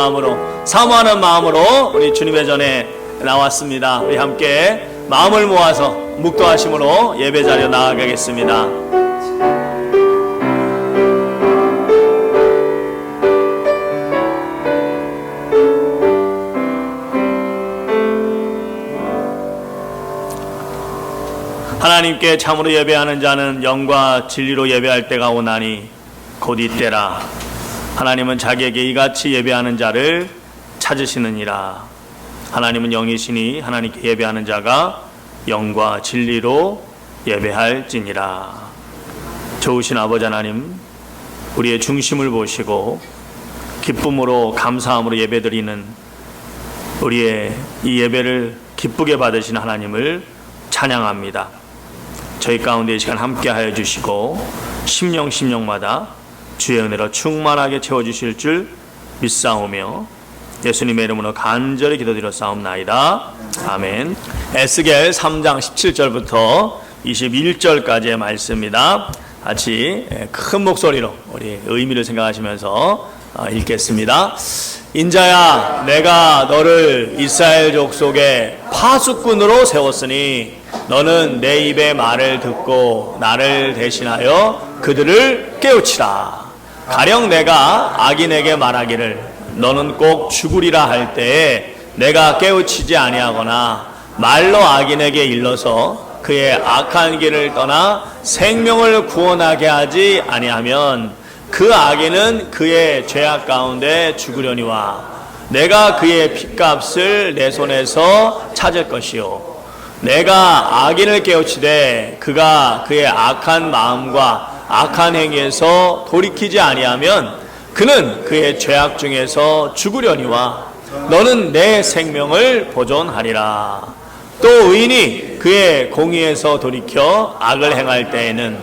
마음으로, 사모하는 마음으로 우리 주님의 전에 나왔습니다. 우리 함께 마음을 모아서 묵도하심으로 예배 자리에 나아가겠습니다. 하나님께 참으로 예배하는 자는 영과 진리로 예배할 때가 오나니 곧 이때라. 하나님은 자기에게 이같이 예배하는 자를 찾으시느니라. 하나님은 영이시니 하나님께 예배하는 자가 영과 진리로 예배할지니라. 좋으신 아버지 하나님, 우리의 중심을 보시고 기쁨으로 감사함으로 예배드리는 우리의 이 예배를 기쁘게 받으신 하나님을 찬양합니다. 저희 가운데 이 시간 함께하여 주시고 심령마다 주의 은혜로 충만하게 채워주실 줄 믿사오며 예수님의 이름으로 간절히 기도드렸사옵나이다. 아멘. 에스겔 3장 17절부터 21절까지의 말씀입니다. 같이 큰 목소리로 우리 의미를 생각하시면서 읽겠습니다. 인자야, 내가 너를 이스라엘 족속의 파수꾼으로 세웠으니 너는 내 입의 말을 듣고 나를 대신하여 그들을 깨우치라. 가령 내가 악인에게 말하기를 너는 꼭 죽으리라 할 때에 내가 깨우치지 아니하거나 말로 악인에게 일러서 그의 악한 길을 떠나 생명을 구원하게 하지 아니하면 그 악인은 그의 죄악 가운데 죽으려니와 내가 그의 핏값을 내 손에서 찾을 것이요 내가 악인을 깨우치되 그가 그의 악한 마음과 악한 행위에서 돌이키지 아니하면 그는 그의 죄악 중에서 죽으려니와 너는 내 생명을 보존하리라. 또 의인이 그의 공의에서 돌이켜 악을 행할 때에는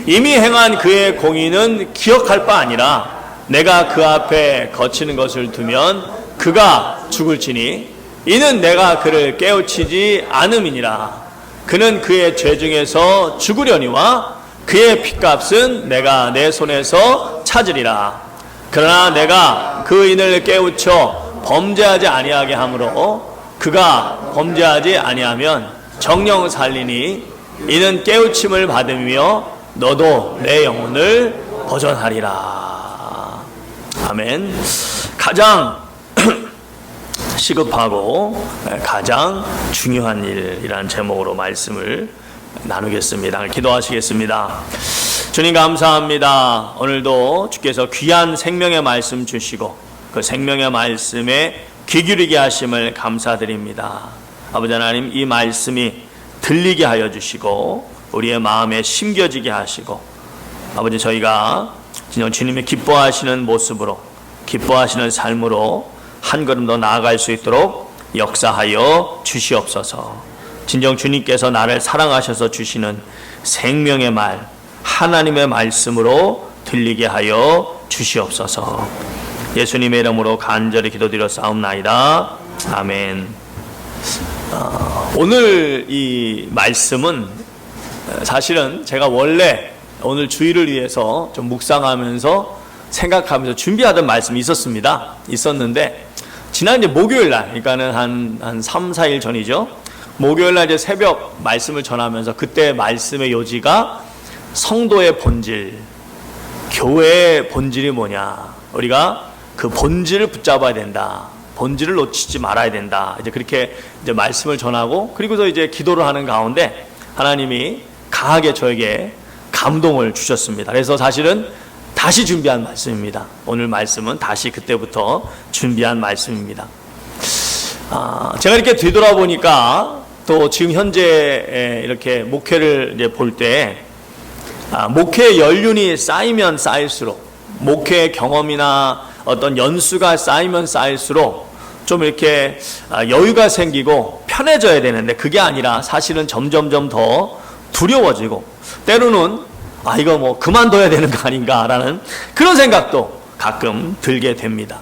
이미 행한 그의 공의는 기억할 바 아니라 내가 그 앞에 거치는 것을 두면 그가 죽을지니 이는 내가 그를 깨우치지 않음이니라. 그는 그의 죄 중에서 죽으려니와 그의 핏값은 내가 내 손에서 찾으리라. 그러나 내가 그 인을 깨우쳐 범죄하지 아니하게 하므로 그가 범죄하지 아니하면 정령 살리니 이는 깨우침을 받으며 너도 내 영혼을 보존하리라. 아멘. 가장 시급하고 가장 중요한 일이라는 제목으로 말씀을 나누겠습니다. 기도하시겠습니다. 주님 감사합니다. 오늘도 주께서 귀한 생명의 말씀 주시고 그 생명의 말씀에 귀 기울이게 하심을 감사드립니다. 아버지 하나님, 이 말씀이 들리게 하여 주시고 우리의 마음에 심겨지게 하시고 아버지, 저희가 진정 주님의 기뻐하시는 모습으로 기뻐하시는 삶으로 한 걸음 더 나아갈 수 있도록 역사하여 주시옵소서. 진정 주님께서 나를 사랑하셔서 주시는 생명의 말, 하나님의 말씀으로 들리게 하여 주시옵소서. 예수님의 이름으로 간절히 기도드렸사옵나이다. 아멘. 오늘 이 말씀은 사실은 제가 원래 오늘 주일을 위해서 좀 묵상하면서 생각하면서 준비하던 말씀이 있었는데 지난 이제 목요일 날, 그러니까는 한 3, 4일 전이죠. 목요일 날 이제 새벽 말씀을 전하면서 그때 말씀의 요지가 성도의 본질, 교회의 본질이 뭐냐. 우리가 그 본질을 붙잡아야 된다. 본질을 놓치지 말아야 된다. 이제 그렇게 이제 말씀을 전하고 그리고서 이제 기도를 하는 가운데 하나님이 강하게 저에게 감동을 주셨습니다. 그래서 사실은 다시 준비한 말씀입니다. 오늘 말씀은 다시 그때부터 준비한 말씀입니다. 제가 이렇게 되돌아보니까 또 지금 현재 이렇게 목회를 이제 볼 때 목회 연륜이 쌓이면 쌓일수록 목회 경험이나 어떤 연수가 쌓이면 쌓일수록 좀 이렇게 여유가 생기고 편해져야 되는데 그게 아니라 사실은 점점점 더 두려워지고 때로는 이거 뭐 그만둬야 되는 거 아닌가라는 그런 생각도 가끔 들게 됩니다.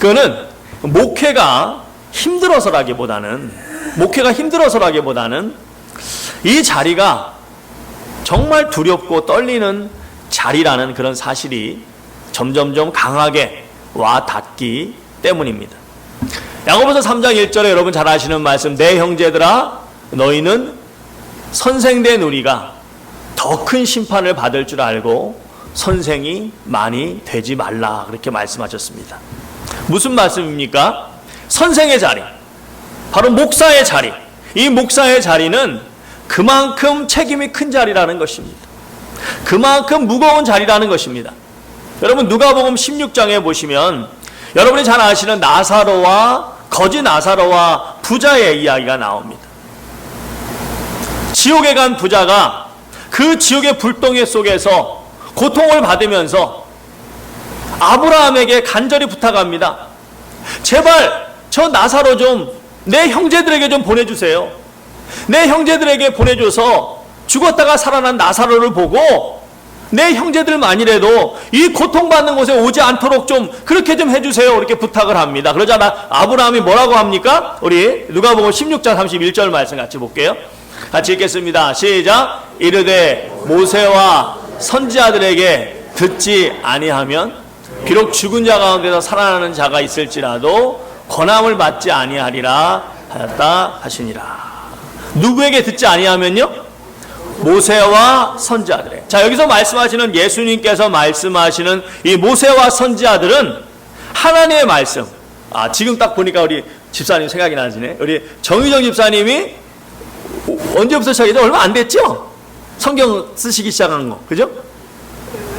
그거는 목회가 힘들어서라기보다는 이 자리가 정말 두렵고 떨리는 자리라는 그런 사실이 점점점 강하게 와 닿기 때문입니다. 야고보서 3장 1절에 여러분 잘 아시는 말씀, 내 형제들아 너희는 선생된 우리가 더 큰 심판을 받을 줄 알고 선생이 많이 되지 말라, 그렇게 말씀하셨습니다. 무슨 말씀입니까? 선생의 자리, 바로 목사의 자리. 이 목사의 자리는 그만큼 책임이 큰 자리라는 것입니다. 그만큼 무거운 자리라는 것입니다. 여러분 누가복음 16장에 보시면 여러분이 잘 아시는 나사로와 거지 나사로와 부자의 이야기가 나옵니다. 지옥에 간 부자가 그 지옥의 불덩이 속에서 고통을 받으면서 아브라함에게 간절히 부탁합니다. 제발 저 나사로 좀 내 형제들에게 좀 보내주세요. 내 형제들에게 보내줘서 죽었다가 살아난 나사로를 보고 내 형제들만이라도 이 고통받는 곳에 오지 않도록 좀 그렇게 좀 해주세요, 이렇게 부탁을 합니다. 그러자 아브라함이 뭐라고 합니까? 우리 누가복음 16장 31절 말씀 같이 볼게요. 같이 읽겠습니다. 시작. 이르되 모세와 선지자들에게 듣지 아니하면 비록 죽은 자 가운데서 살아나는 자가 있을지라도 권함을 받지 아니하리라 하였다 하시니라. 누구에게 듣지 아니하면요? 모세와 선지자들에게. 자, 여기서 말씀하시는 예수님께서 말씀하시는 이 모세와 선지자들은 하나님의 말씀. 지금 딱 보니까 우리 집사님 생각이 나시네. 우리 정의정 집사님이 언제부터 시작했죠? 얼마 안 됐죠? 성경 쓰시기 시작한 거, 그죠?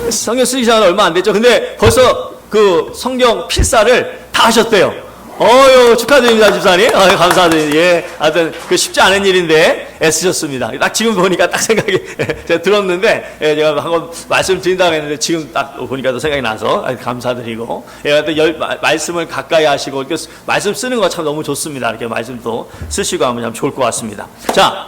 성경 쓰기 시작한 거 얼마 안 됐죠? 근데 벌써 그 성경 필사를 다 하셨대요. 축하드립니다, 집사님. 감사드립니다. 예, 하여튼 그 쉽지 않은 일인데 애쓰셨습니다. 딱 지금 보니까 딱 생각이 제가 들었는데, 제가 한번 말씀드린다고 했는데 지금 딱 보니까 또 생각이 나서 감사드리고, 하여튼 말씀을 가까이 하시고 이렇게 말씀 쓰는 거 참 너무 좋습니다. 이렇게 말씀도 쓰시고 하면 참 좋을 것 같습니다. 자,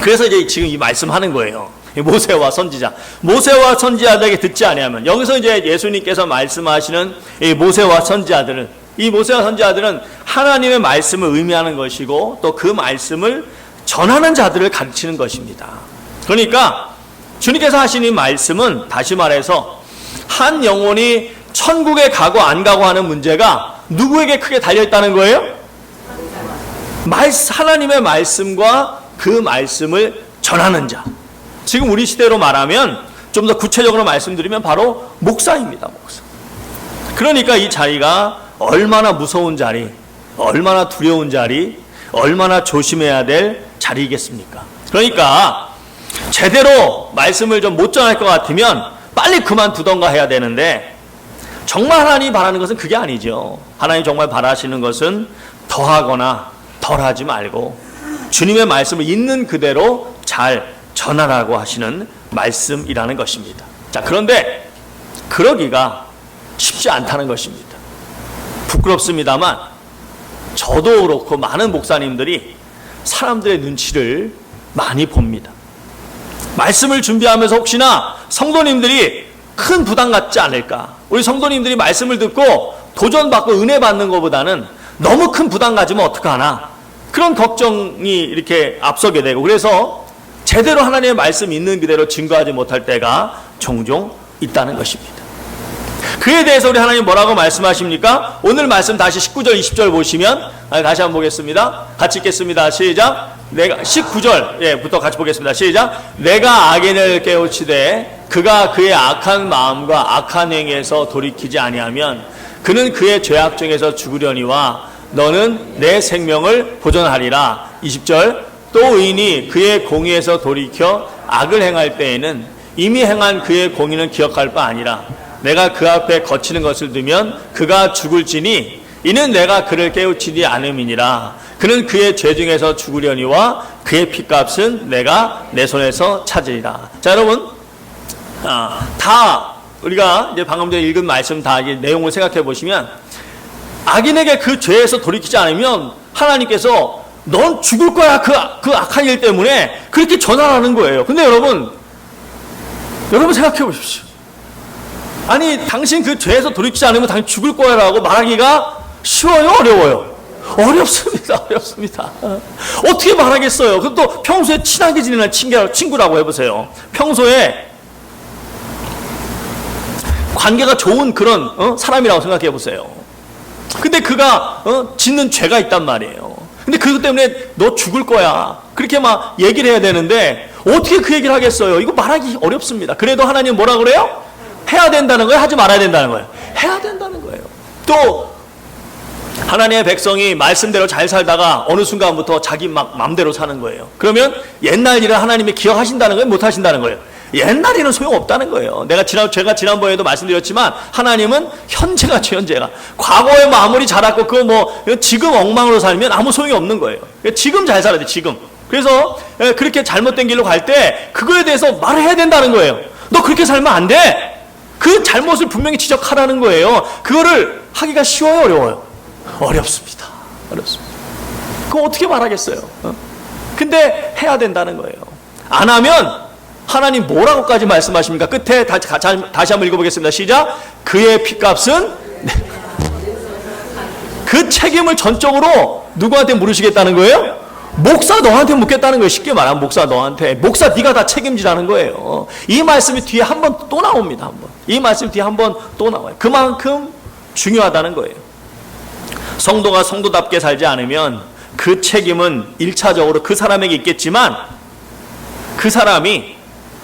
그래서 이제 지금 이 말씀하는 거예요. 모세와 선지자, 모세와 선지자들에게 듣지 아니하면, 여기서 이제 예수님께서 말씀하시는 이 모세와 선지자들은, 이 모세와 선지자들은 하나님의 말씀을 의미하는 것이고 또 그 말씀을 전하는 자들을 가르치는 것입니다. 그러니까 주님께서 하신 이 말씀은 다시 말해서 한 영혼이 천국에 가고 안 가고 하는 문제가 누구에게 크게 달려있다는 거예요? 하나님의 말씀과 그 말씀을 전하는 자. 지금 우리 시대로 말하면 좀 더 구체적으로 말씀드리면 바로 목사입니다. 목사. 그러니까 이 자리가 얼마나 무서운 자리, 얼마나 두려운 자리, 얼마나 조심해야 될 자리이겠습니까? 그러니까 제대로 말씀을 좀 못 전할 것 같으면 빨리 그만두던가 해야 되는데, 정말 하나님이 바라는 것은 그게 아니죠. 하나님 정말 바라시는 것은 더하거나 덜하지 말고 주님의 말씀을 있는 그대로 잘 전하라고 하시는 말씀이라는 것입니다. 자, 그런데 그러기가 쉽지 않다는 것입니다. 부끄럽습니다만 저도 그렇고 많은 목사님들이 사람들의 눈치를 많이 봅니다. 말씀을 준비하면서 혹시나 성도님들이 큰 부담 갖지 않을까, 우리 성도님들이 말씀을 듣고 도전받고 은혜 받는 것보다는 너무 큰 부담 가지면 어떡하나, 그런 걱정이 이렇게 앞서게 되고, 그래서 제대로 하나님의 말씀 있는 그대로 증거하지 못할 때가 종종 있다는 것입니다. 그에 대해서 우리 하나님 뭐라고 말씀하십니까? 오늘 말씀 다시 19절 20절 보시면, 다시 한번 보겠습니다. 같이 읽겠습니다. 시작. 내가 19절부터 같이 보겠습니다. 시작. 내가 악인을 깨우치되 그가 그의 악한 마음과 악한 행위에서 돌이키지 아니하면 그는 그의 죄악 중에서 죽으려니와 너는 내 생명을 보존하리라. 20절. 또 의인이 그의 공의에서 돌이켜 악을 행할 때에는 이미 행한 그의 공의는 기억할 바 아니라 내가 그 앞에 거치는 것을 두면 그가 죽을지니 이는 내가 그를 깨우치지 않음이니라. 그는 그의 죄 중에서 죽으려니와 그의 핏값은 내가 내 손에서 찾으리라. 자, 여러분, 다 우리가 이제 방금 전에 읽은 말씀 다 이제 내용을 생각해 보시면, 악인에게 그 죄에서 돌이키지 않으면 하나님께서 넌 죽을 거야, 그 악한 일 때문에 그렇게 전하라는 거예요. 근데 여러분 생각해 보십시오. 아니, 당신 그 죄에서 돌이키지 않으면 당신 죽을 거야라고 말하기가 쉬워요, 어려워요? 어렵습니다. 어떻게 말하겠어요? 그럼 또 평소에 친하게 지내는 친구라고 해보세요. 평소에 관계가 좋은 그런 사람이라고 생각해 보세요. 근데 그가 짓는 죄가 있단 말이에요. 근데 그것 때문에 너 죽을 거야, 그렇게 막 얘기를 해야 되는데 어떻게 그 얘기를 하겠어요? 이거 말하기 어렵습니다. 그래도 하나님 뭐라 그래요? 해야 된다는 거예요? 하지 말아야 된다는 거예요? 해야 된다는 거예요. 또 하나님의 백성이 말씀대로 잘 살다가 어느 순간부터 자기 막 맘대로 사는 거예요. 그러면 옛날 일을 하나님이 기억하신다는 거예요? 못 하신다는 거예요? 옛날 일은 소용없다는 거예요. 제가 지난번에도 말씀드렸지만 하나님은 현재가 현재가. 과거에 뭐 아무리 잘했고 그거 뭐 지금 엉망으로 살면 아무 소용이 없는 거예요. 지금 잘 살아야 돼, 지금. 그래서 그렇게 잘못된 길로 갈 때 그거에 대해서 말을 해야 된다는 거예요. 너 그렇게 살면 안 돼. 그 잘못을 분명히 지적하라는 거예요. 그거를 하기가 쉬워요, 어려워요? 어렵습니다. 어렵습니다. 그거 어떻게 말하겠어요? 근데 해야 된다는 거예요. 안 하면 하나님 뭐라고까지 말씀하십니까? 끝에 다시 한번 읽어보겠습니다. 시작. 그의 핏값은 그 책임을 전적으로 누구한테 물으시겠다는 거예요? 목사 너한테 묻겠다는 거예요. 쉽게 말하면 목사 너한테. 목사 네가 다 책임지라는 거예요. 이 말씀이 뒤에 한 번 또 나옵니다. 한 번. 이 말씀이 뒤에 한 번 또 나와요. 그만큼 중요하다는 거예요. 성도가 성도답게 살지 않으면 그 책임은 1차적으로 그 사람에게 있겠지만 그 사람이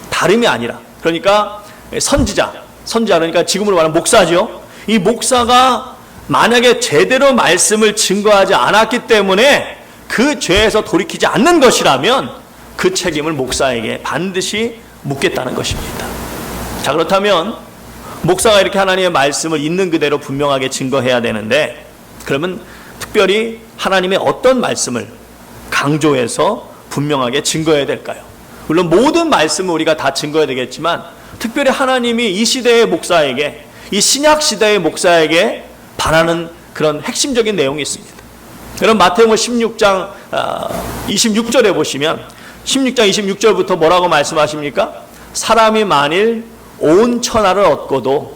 다름이 아니라, 그러니까 선지자 그러니까 지금으로 말하면 목사죠. 이 목사가 만약에 제대로 말씀을 증거하지 않았기 때문에 그 죄에서 돌이키지 않는 것이라면 그 책임을 목사에게 반드시 묻겠다는 것입니다. 자, 그렇다면 목사가 이렇게 하나님의 말씀을 있는 그대로 분명하게 증거해야 되는데, 그러면 특별히 하나님의 어떤 말씀을 강조해서 분명하게 증거해야 될까요? 물론 모든 말씀을 우리가 다 증거해야 되겠지만 특별히 하나님이 이 시대의 목사에게, 이 신약 시대의 목사에게 바라는 그런 핵심적인 내용이 있습니다. 여러분 마태복음 16장 26절에 보시면 16장 26절부터 뭐라고 말씀하십니까? 사람이 만일 온 천하를 얻고도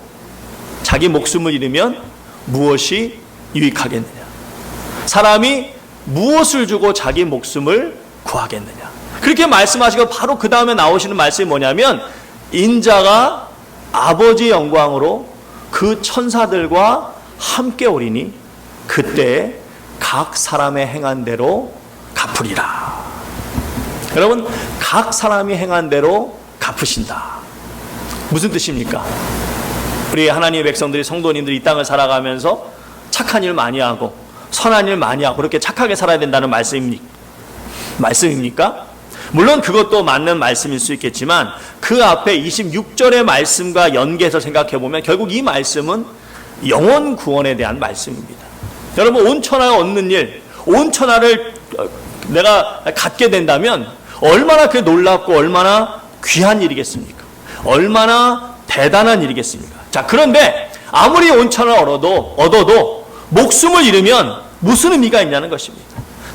자기 목숨을 잃으면 무엇이 유익하겠느냐? 사람이 무엇을 주고 자기 목숨을 구하겠느냐? 그렇게 말씀하시고 바로 그 다음에 나오시는 말씀이 뭐냐면 인자가 아버지 영광으로 그 천사들과 함께 오리니 그때에 각 사람의 행한 대로 갚으리라. 여러분, 각 사람이 행한 대로 갚으신다. 무슨 뜻입니까? 우리 하나님의 백성들이, 성도님들이 이 땅을 살아가면서 착한 일 많이 하고 선한 일 많이 하고 그렇게 착하게 살아야 된다는 말씀입니까? 물론 그것도 맞는 말씀일 수 있겠지만 그 앞에 26절의 말씀과 연계해서 생각해 보면 결국 이 말씀은 영혼 구원에 대한 말씀입니다. 여러분, 온 천하를 얻는 일, 온 천하를 내가 갖게 된다면 얼마나 그 놀랍고 얼마나 귀한 일이겠습니까? 얼마나 대단한 일이겠습니까? 자, 그런데 아무리 온 천하를 얻어도 목숨을 잃으면 무슨 의미가 있냐는 것입니다.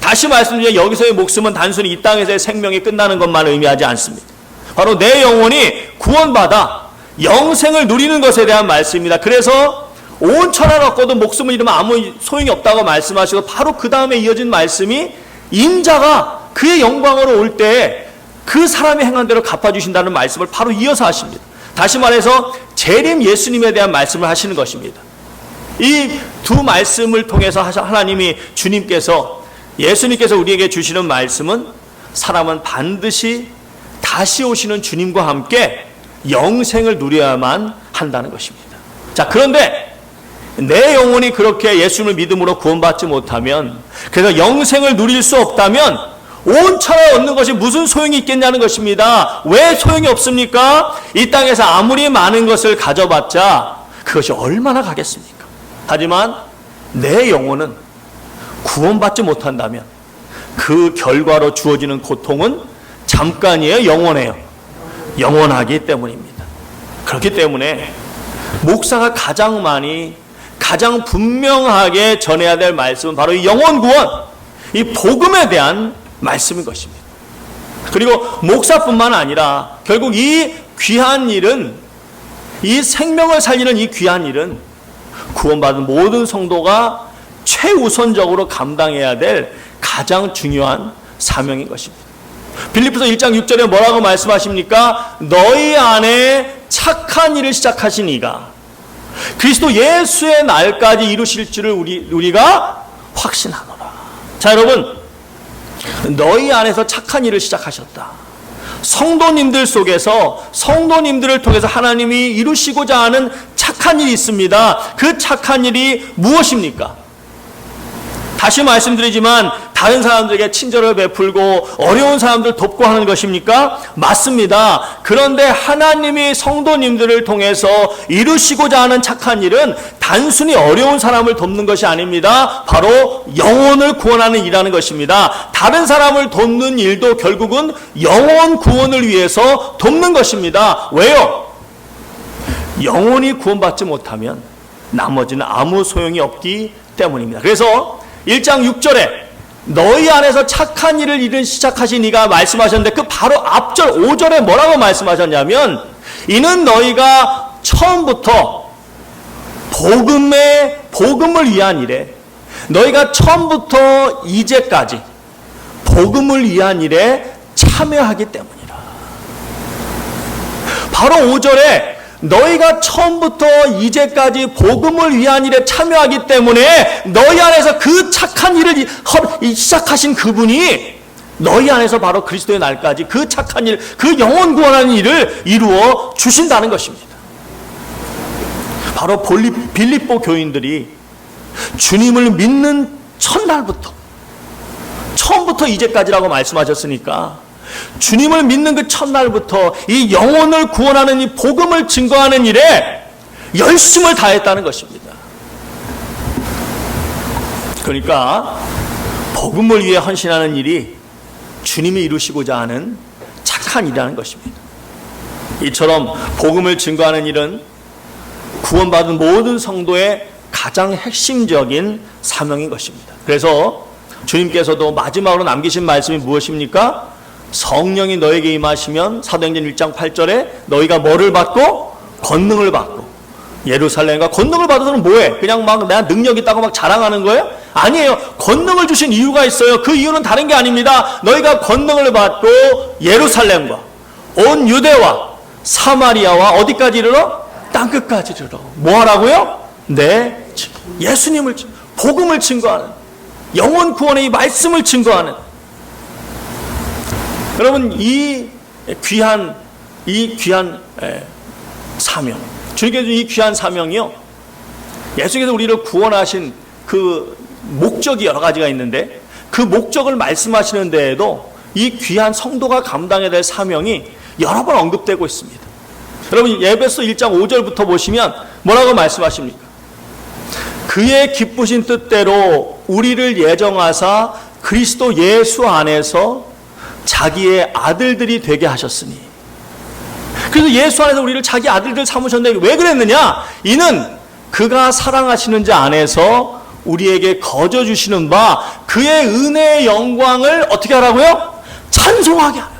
다시 말씀드리면 여기서의 목숨은 단순히 이 땅에서의 생명이 끝나는 것만 의미하지 않습니다. 바로 내 영혼이 구원받아 영생을 누리는 것에 대한 말씀입니다. 그래서 온 천하를 얻고도 목숨을 잃으면 아무 소용이 없다고 말씀하시고 바로 그 다음에 이어진 말씀이 인자가 그의 영광으로 올 때 그 사람이 행한 대로 갚아주신다는 말씀을 바로 이어서 하십니다. 다시 말해서 재림 예수님에 대한 말씀을 하시는 것입니다. 이 두 말씀을 통해서 하나님이 예수님께서 우리에게 주시는 말씀은 사람은 반드시 다시 오시는 주님과 함께 영생을 누려야만 한다는 것입니다. 자, 그런데 내 영혼이 그렇게 예수님을 믿음으로 구원받지 못하면, 그래서 영생을 누릴 수 없다면 온 천하에 얻는 것이 무슨 소용이 있겠냐는 것입니다. 왜 소용이 없습니까? 이 땅에서 아무리 많은 것을 가져봤자 그것이 얼마나 가겠습니까? 하지만 내 영혼은 구원받지 못한다면 그 결과로 주어지는 고통은 잠깐이에요, 영원해요? 영원하기 때문입니다. 그렇기 때문에 목사가 가장 분명하게 전해야 될 말씀은 바로 이 영혼 구원, 이 복음에 대한 말씀인 것입니다. 그리고 목사뿐만 아니라 결국 이 귀한 일은, 이 생명을 살리는 이 귀한 일은 구원받은 모든 성도가 최우선적으로 감당해야 될 가장 중요한 사명인 것입니다. 빌립보서 1장 6절에 뭐라고 말씀하십니까? 너희 안에 착한 일을 시작하신 이가 그리스도 예수의 날까지 이루실 줄을 우리가 확신하노라. 자, 여러분, 너희 안에서 착한 일을 시작하셨다. 성도님들 속에서, 성도님들을 통해서 하나님이 이루시고자 하는 착한 일이 있습니다. 그 착한 일이 무엇입니까? 다시 말씀드리지만 다른 사람들에게 친절을 베풀고 어려운 사람들 돕고 하는 것입니까? 맞습니다. 그런데 하나님이 성도님들을 통해서 이루시고자 하는 착한 일은 단순히 어려운 사람을 돕는 것이 아닙니다. 바로 영혼을 구원하는 일이라는 것입니다. 다른 사람을 돕는 일도 결국은 영혼 구원을 위해서 돕는 것입니다. 왜요? 영혼이 구원받지 못하면 나머지는 아무 소용이 없기 때문입니다. 그래서 1장 6절에 너희 안에서 착한 일을 시작하신 이가 말씀하셨는데 그 바로 앞절 5절에 뭐라고 말씀하셨냐면 이는 너희가 처음부터 복음을 위한 일에 너희가 처음부터 이제까지 복음을 위한 일에 참여하기 때문이라. 바로 5절에 너희가 처음부터 이제까지 복음을 위한 일에 참여하기 때문에 너희 안에서 그 착한 일을 시작하신 그분이 너희 안에서 바로 그리스도의 날까지 그 착한 일, 그 영혼 구원하는 일을 이루어 주신다는 것입니다. 바로 빌립보 교인들이 주님을 믿는 첫날부터 처음부터 이제까지라고 말씀하셨으니까 주님을 믿는 그 첫날부터 이 영혼을 구원하는 이 복음을 증거하는 일에 열심을 다했다는 것입니다. 그러니까 복음을 위해 헌신하는 일이 주님이 이루시고자 하는 착한 일이라는 것입니다. 이처럼 복음을 증거하는 일은 구원받은 모든 성도의 가장 핵심적인 사명인 것입니다. 그래서 주님께서도 마지막으로 남기신 말씀이 무엇입니까? 성령이 너에게 임하시면 사도행전 1장 8절에 너희가 뭐를 받고? 권능을 받고. 예루살렘과 권능을 받아서는 뭐해? 그냥 막 내가 능력 있다고 막 자랑하는 거예요? 아니에요. 권능을 주신 이유가 있어요. 그 이유는 다른 게 아닙니다. 너희가 권능을 받고 예루살렘과 온 유대와 사마리아와 어디까지 이르러? 땅끝까지 이르러. 뭐 하라고요? 네, 예수님을 복음을 증거하는 영혼 구원의 이 말씀을 증거하는 여러분 이 귀한 사명, 주님께서 이 귀한 사명이요, 예수께서 우리를 구원하신 그 목적이 여러 가지가 있는데 그 목적을 말씀하시는 데에도 이 귀한 성도가 감당해야 될 사명이 여러 번 언급되고 있습니다. 여러분 에베소 1장 5절부터 보시면 뭐라고 말씀하십니까? 그의 기쁘신 뜻대로 우리를 예정하사 그리스도 예수 안에서 자기의 아들들이 되게 하셨으니. 그래서 예수 안에서 우리를 자기 아들들 삼으셨는데 왜 그랬느냐? 이는 그가 사랑하시는 자 안에서 우리에게 거저 주시는 바 그의 은혜의 영광을 어떻게 하라고요? 찬송하게 하라.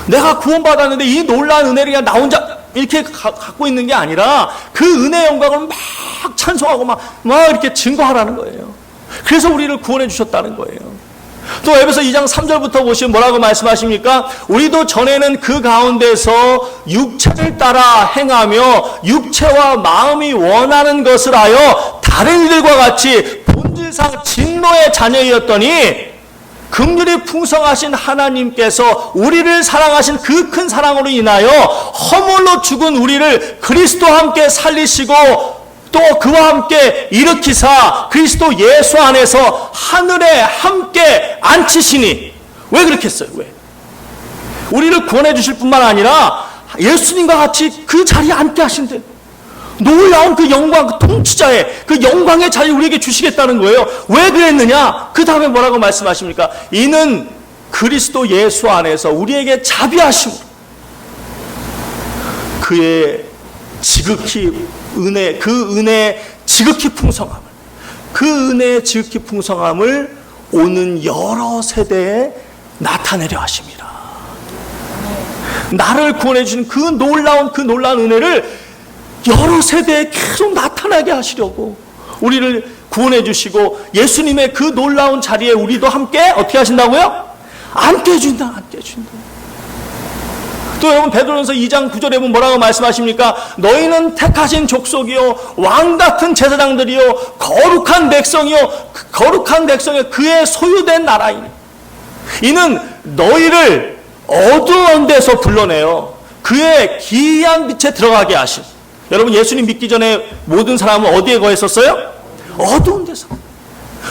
내가 구원받았는데 이 놀라운 은혜를 그냥 나 혼자 이렇게 갖고 있는 게 아니라 그 은혜의 영광을 막 찬송하고 막 이렇게 증거하라는 거예요. 그래서 우리를 구원해 주셨다는 거예요. 또 에베소 2장 3절부터 보시면 뭐라고 말씀하십니까? 우리도 전에는 그 가운데서 육체를 따라 행하며 육체와 마음이 원하는 것을 하여 다른 이들과 같이 본질상 진노의 자녀이었더니 긍휼이 풍성하신 하나님께서 우리를 사랑하신 그 큰 사랑으로 인하여 허물로 죽은 우리를 그리스도와 함께 살리시고 또 그와 함께 일으키사 그리스도 예수 안에서 하늘에 함께 앉히시니. 왜 그렇게 했어요? 왜? 우리를 구원해 주실 뿐만 아니라 예수님과 같이 그 자리에 앉게 하신대. 놀라운 그 영광, 그 통치자의 그 영광의 자리 우리에게 주시겠다는 거예요. 왜 그랬느냐? 그 다음에 뭐라고 말씀하십니까? 이는 그리스도 예수 안에서 우리에게 자비하심으로 그의 지극히 은혜, 그 은혜의 지극히 풍성함을 오는 여러 세대에 나타내려 하십니다. 나를 구원해 주신 그 놀라운 은혜를 여러 세대에 계속 나타나게 하시려고 우리를 구원해 주시고 예수님의 그 놀라운 자리에 우리도 함께 어떻게 하신다고요? 앉게 해준다. 또 여러분 베드로전서 2장 9절에 보면 뭐라고 말씀하십니까? 너희는 택하신 족속이요 왕같은 제사장들이요 거룩한 백성이요 거룩한 백성이요 그의 소유된 나라이니 이는 너희를 어두운 데서 불러내어 그의 기이한 빛에 들어가게 하신. 여러분 예수님 믿기 전에 모든 사람은 어디에 거했었어요? 어두운 데서.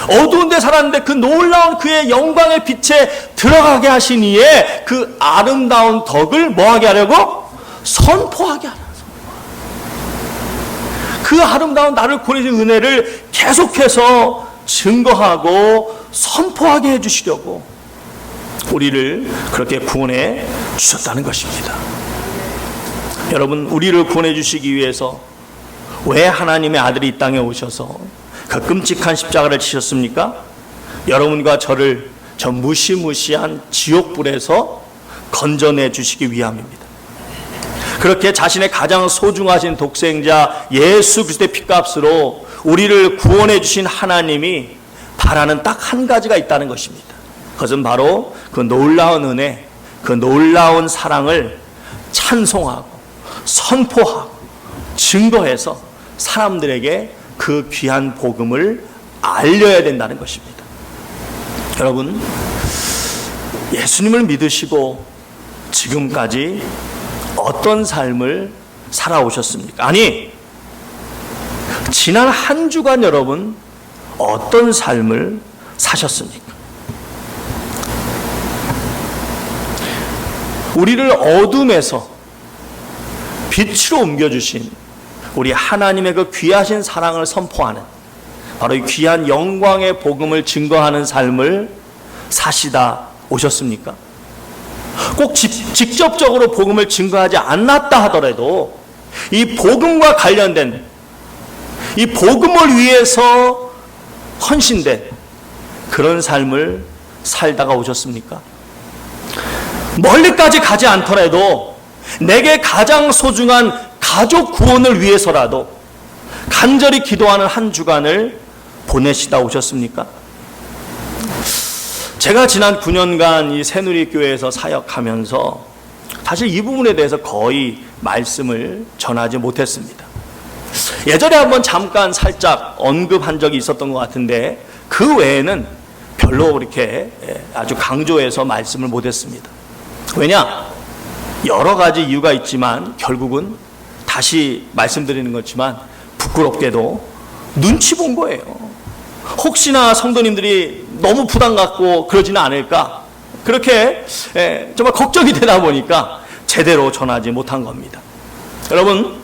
어두운 데 살았는데 그 놀라운 그의 영광의 빛에 들어가게 하신 이에 그 아름다운 덕을 뭐하게 하려고? 선포하게 하려고. 그 아름다운 나를 구원해준 은혜를 계속해서 증거하고 선포하게 해주시려고 우리를 그렇게 구원해 주셨다는 것입니다. 여러분 우리를 구원해 주시기 위해서 왜 하나님의 아들이 이 땅에 오셔서 그 끔찍한 십자가를 지셨습니까? 여러분과 저를 저 무시무시한 지옥불에서 건져내 주시기 위함입니다. 그렇게 자신의 가장 소중하신 독생자 예수 그리스도의 피값으로 우리를 구원해 주신 하나님이 바라는 딱 한 가지가 있다는 것입니다. 그것은 바로 그 놀라운 은혜, 그 놀라운 사랑을 찬송하고 선포하고 증거해서 사람들에게 그 귀한 복음을 알려야 된다는 것입니다. 여러분 예수님을 믿으시고 지금까지 어떤 삶을 살아오셨습니까? 아니 지난 한 주간 여러분 어떤 삶을 사셨습니까? 우리를 어둠에서 빛으로 옮겨주신 우리 하나님의 그 귀하신 사랑을 선포하는 바로 이 귀한 영광의 복음을 증거하는 삶을 사시다 오셨습니까? 꼭 직접적으로 복음을 증거하지 않았다 하더라도 이 복음과 관련된 이 복음을 위해서 헌신된 그런 삶을 살다가 오셨습니까? 멀리까지 가지 않더라도 내게 가장 소중한 가족 구원을 위해서라도 간절히 기도하는 한 주간을 보내시다 오셨습니까? 제가 지난 9년간 이 새누리교회에서 사역하면서 사실 이 부분에 대해서 거의 말씀을 전하지 못했습니다. 예전에 한번 잠깐 살짝 언급한 적이 있었던 것 같은데 그 외에는 별로 그렇게 아주 강조해서 말씀을 못했습니다. 왜냐? 여러 가지 이유가 있지만 결국은 다시 말씀드리는 거지만 부끄럽게도 눈치 본 거예요. 혹시나 성도님들이 너무 부담 갖고 그러지는 않을까 그렇게 정말 걱정이 되다 보니까 제대로 전하지 못한 겁니다. 여러분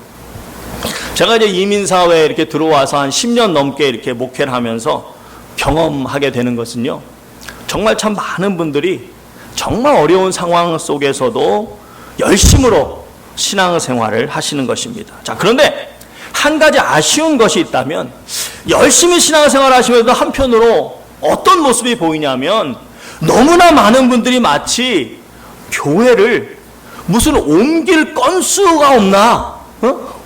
제가 이제 이민사회에 이렇게 들어와서 한 10년 넘게 이렇게 목회를 하면서 경험하게 되는 것은요 정말 참 많은 분들이 정말 어려운 상황 속에서도 열심으로 신앙생활을 하시는 것입니다. 자, 그런데 한 가지 아쉬운 것이 있다면 열심히 신앙생활을 하시면서 한편으로 어떤 모습이 보이냐면 너무나 많은 분들이 마치 교회를 무슨 옮길 건수가 없나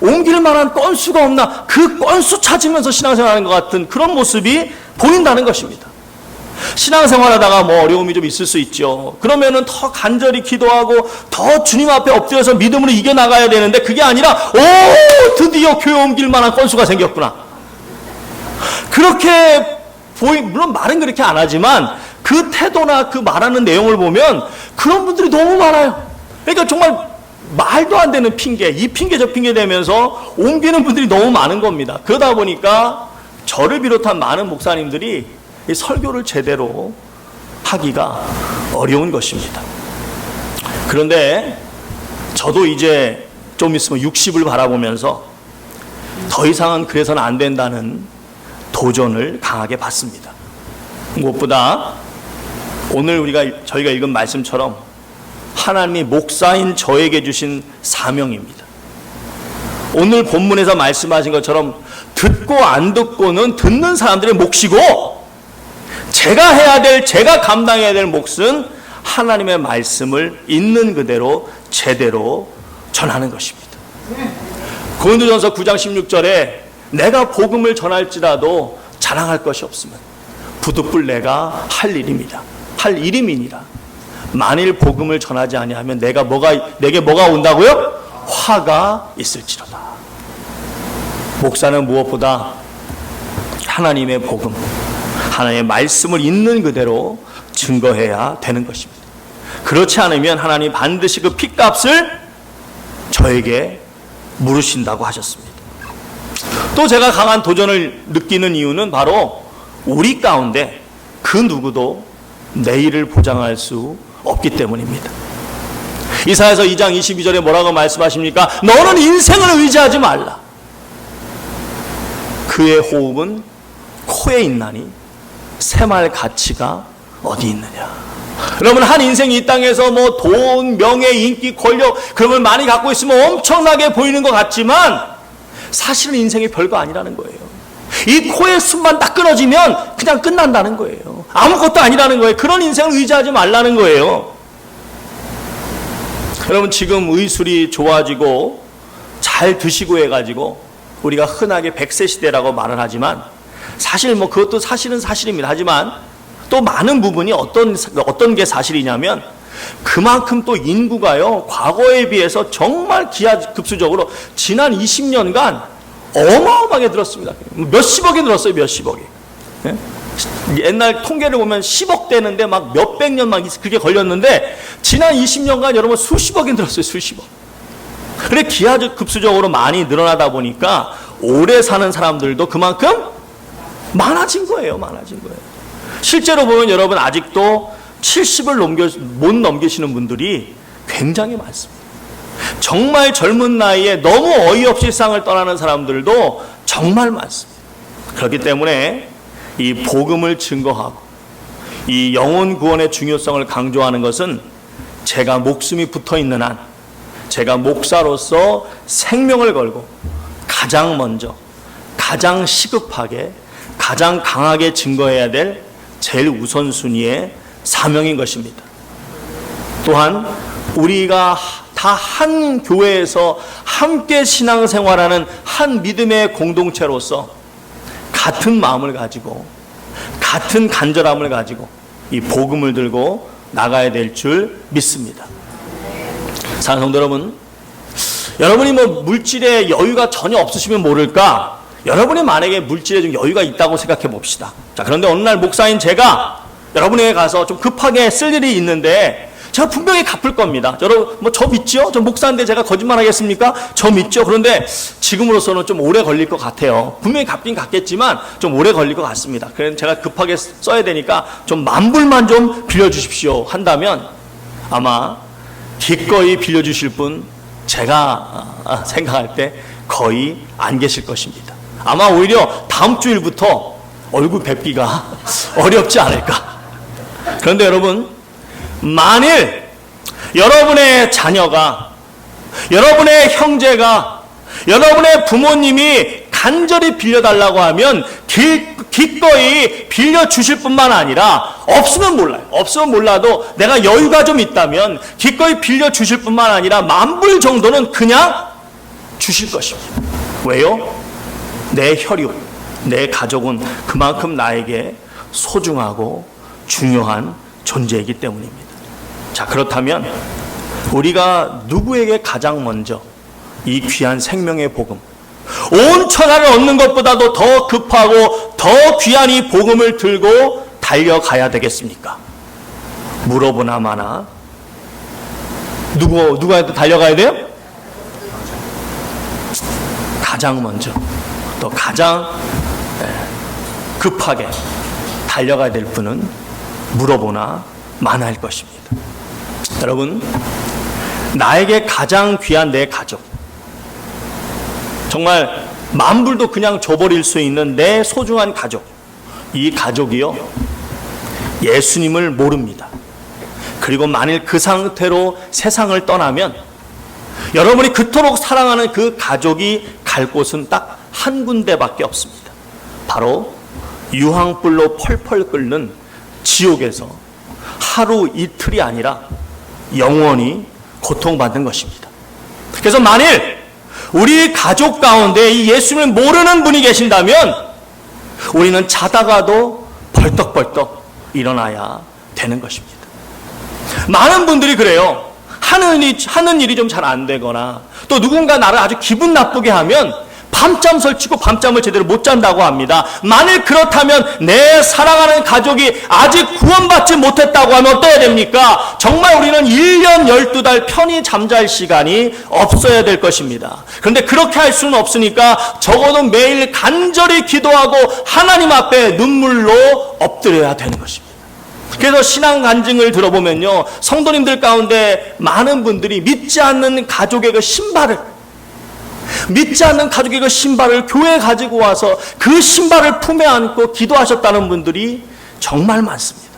옮길 만한 건수가 없나 그 건수 찾으면서 신앙생활하는 것 같은 그런 모습이 보인다는 것입니다. 신앙생활하다가 뭐 어려움이 좀 있을 수 있죠. 그러면은 더 간절히 기도하고 더 주님 앞에 엎드려서 믿음으로 이겨나가야 되는데 그게 아니라 오 드디어 교회 옮길 만한 건수가 생겼구나. 그렇게 물론 말은 그렇게 안 하지만 그 태도나 그 말하는 내용을 보면 그런 분들이 너무 많아요. 그러니까 정말 말도 안 되는 핑계, 이 핑계 저 핑계 대면서 옮기는 분들이 너무 많은 겁니다. 그러다 보니까 저를 비롯한 많은 목사님들이 이 설교를 제대로 하기가 어려운 것입니다. 그런데 저도 이제 좀 있으면 60을 바라보면서 더 이상은 그래서는 안 된다는 도전을 강하게 받습니다. 무엇보다 오늘 저희가 읽은 말씀처럼 하나님이 목사인 저에게 주신 사명입니다. 오늘 본문에서 말씀하신 것처럼 듣고 안 듣고는 듣는 사람들의 몫이고 제가 감당해야 될 몫은 하나님의 말씀을 있는 그대로 제대로 전하는 것입니다. 고린도전서 9장 16절에 내가 복음을 전할지라도 자랑할 것이 없으면 부득불 내가 할 일임이니라. 만일 복음을 전하지 아니하면 내게 뭐가 온다고요? 화가 있을지로다. 목사는 무엇보다 하나님의 복음, 하나님의 말씀을 있는 그대로 증거해야 되는 것입니다. 그렇지 않으면 하나님 반드시 그 핏값을 저에게 물으신다고 하셨습니다. 또 제가 강한 도전을 느끼는 이유는 바로 우리 가운데 그 누구도 내일을 보장할 수 없기 때문입니다. 이사야서 2장 22절에 뭐라고 말씀하십니까? 너는 인생을 의지하지 말라. 그의 호흡은 코에 있나니 새말 가치가 어디 있느냐. 여러분, 한 인생이 이 땅에서 뭐 돈, 명예, 인기, 권력 그런 걸 많이 갖고 있으면 엄청나게 보이는 것 같지만 사실은 인생이 별거 아니라는 거예요. 이 코의 숨만 딱 끊어지면 그냥 끝난다는 거예요. 아무것도 아니라는 거예요. 그런 인생을 의지하지 말라는 거예요. 여러분, 지금 의술이 좋아지고 잘 드시고 해가지고 우리가 흔하게 100세 시대라고 말을 하지만 사실 뭐 그것도 사실은 사실입니다. 하지만 또 많은 부분이 어떤 게 사실이냐면 그만큼 또 인구가요, 과거에 비해서 정말 기하급수적으로 지난 20년간 어마어마하게 늘었습니다. 몇십억이 늘었어요, 몇십억이. 예? 옛날 통계를 보면 10억 되는데 막 몇백 년만 그게 걸렸는데 지난 20년간 여러분 수십억이 늘었어요, 수십억. 그래 기하급수적으로 많이 늘어나다 보니까 오래 사는 사람들도 그만큼 많아진 거예요, 많아진 거예요. 실제로 보면 여러분 아직도 70을 못 넘기시는 분들이 굉장히 많습니다. 정말 젊은 나이에 너무 어이없이 세상을 떠나는 사람들도 정말 많습니다. 그렇기 때문에 이 복음을 증거하고 이 영혼 구원의 중요성을 강조하는 것은 제가 목숨이 붙어 있는 한 제가 목사로서 생명을 걸고 가장 먼저, 가장 시급하게, 가장 강하게 증거해야 될 제일 우선순위의 사명인 것입니다. 또한 우리가 다 한 교회에서 함께 신앙생활하는 한 믿음의 공동체로서 같은 마음을 가지고 같은 간절함을 가지고 이 복음을 들고 나가야 될 줄 믿습니다. 사랑하는 성도 여러분, 여러분이 뭐 물질에 여유가 전혀 없으시면 모를까? 여러분이 만약에 물질에 좀 여유가 있다고 생각해 봅시다. 자, 그런데 어느 날 목사인 제가 여러분에게 가서 좀 급하게 쓸 일이 있는데 제가 분명히 갚을 겁니다. 여러분, 뭐 저 믿죠? 저 목사인데 제가 거짓말 하겠습니까? 저 믿죠? 그런데 지금으로서는 좀 오래 걸릴 것 같아요. 분명히 갚긴 갚겠지만 좀 오래 걸릴 것 같습니다. 그래서 제가 급하게 써야 되니까 좀 10,000불만 좀 빌려주십시오 한다면 아마 기꺼이 빌려주실 분 제가 생각할 때 거의 안 계실 것입니다. 아마 오히려 다음 주일부터 얼굴 뵙기가 어렵지 않을까. 그런데 여러분, 만일 여러분의 자녀가, 여러분의 형제가, 여러분의 부모님이 간절히 빌려달라고 하면 기꺼이 빌려주실 뿐만 아니라 없으면 몰라요. 없으면 몰라도 내가 여유가 좀 있다면 기꺼이 빌려주실 뿐만 아니라 10,000불 정도는 그냥 주실 것입니다. 왜요? 내 혈육, 내 가족은 그만큼 나에게 소중하고 중요한 존재이기 때문입니다. 자, 그렇다면 우리가 누구에게 가장 먼저 이 귀한 생명의 복음, 온 천하를 얻는 것보다도 더 급하고 더 귀한 이 복음을 들고 달려가야 되겠습니까? 물어보나 마나 누구한테 달려가야 돼요? 가장 먼저 또 가장 급하게 달려가야 될 분은 물어보나 마나일 것입니다. 여러분, 나에게 가장 귀한 내 가족, 정말 10,000불도 그냥 줘버릴 수 있는 내 소중한 가족, 이 가족이요 예수님을 모릅니다. 그리고 만일 그 상태로 세상을 떠나면 여러분이 그토록 사랑하는 그 가족이 갈 곳은 딱 한 군데밖에 없습니다. 바로 유황불로 펄펄 끓는 지옥에서 하루 이틀이 아니라 영원히 고통받는 것입니다. 그래서 만일 우리 가족 가운데 이 예수님을 모르는 분이 계신다면 우리는 자다가도 벌떡벌떡 일어나야 되는 것입니다. 많은 분들이 그래요. 하는 일이 좀 잘 안 되거나 또 누군가 나를 아주 기분 나쁘게 하면 밤잠 설치고 밤잠을 제대로 못 잔다고 합니다. 만일 그렇다면 내 사랑하는 가족이 아직 구원받지 못했다고 하면 어때야 됩니까? 정말 우리는 1년 12달 편히 잠잘 시간이 없어야 될 것입니다. 그런데 그렇게 할 수는 없으니까 적어도 매일 간절히 기도하고 하나님 앞에 눈물로 엎드려야 되는 것입니다. 그래서 신앙 간증을 들어보면요, 성도님들 가운데 많은 분들이 믿지 않는 가족의 그 신발을 교회에 가지고 와서 그 신발을 품에 안고 기도하셨다는 분들이 정말 많습니다.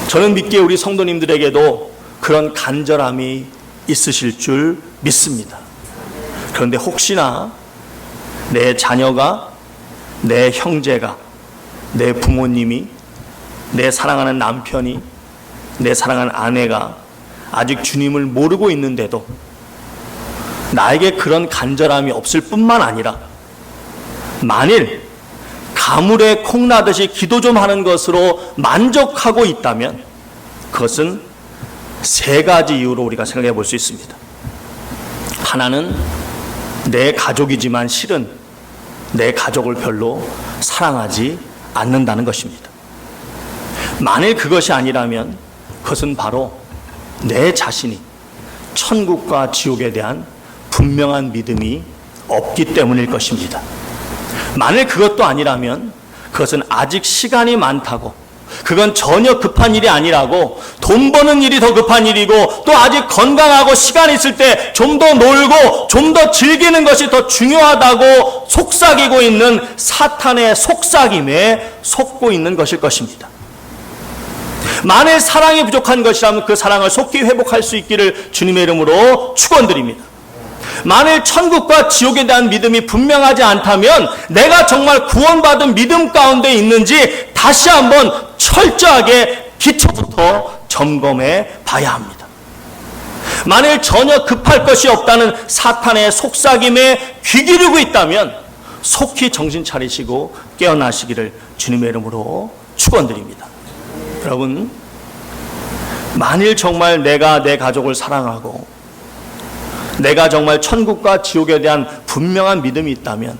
저는 믿기에 우리 성도님들에게도 그런 간절함이 있으실 줄 믿습니다. 그런데 혹시나 내 자녀가, 내 형제가, 내 부모님이, 내 사랑하는 남편이, 내 사랑하는 아내가 아직 주님을 모르고 있는데도 나에게 그런 간절함이 없을 뿐만 아니라 만일 가물에 콩나듯이 기도 좀 하는 것으로 만족하고 있다면 그것은 세 가지 이유로 우리가 생각해 볼 수 있습니다. 하나는 내 가족이지만 실은 내 가족을 별로 사랑하지 않는다는 것입니다. 만일 그것이 아니라면 그것은 바로 내 자신이 천국과 지옥에 대한 분명한 믿음이 없기 때문일 것입니다. 만일 그것도 아니라면 그것은 아직 시간이 많다고, 그건 전혀 급한 일이 아니라고, 돈 버는 일이 더 급한 일이고 또 아직 건강하고 시간이 있을 때 좀 더 놀고 좀 더 즐기는 것이 더 중요하다고 속삭이고 있는 사탄의 속삭임에 속고 있는 것일 것입니다. 만일 사랑이 부족한 것이라면 그 사랑을 속히 회복할 수 있기를 주님의 이름으로 축원드립니다. 만일 천국과 지옥에 대한 믿음이 분명하지 않다면 내가 정말 구원받은 믿음 가운데 있는지 다시 한번 철저하게 기초부터 점검해 봐야 합니다. 만일 전혀 급할 것이 없다는 사탄의 속삭임에 귀 기르고 있다면 속히 정신 차리시고 깨어나시기를 주님의 이름으로 축원드립니다. 여러분, 만일 정말 내가 내 가족을 사랑하고 내가 정말 천국과 지옥에 대한 분명한 믿음이 있다면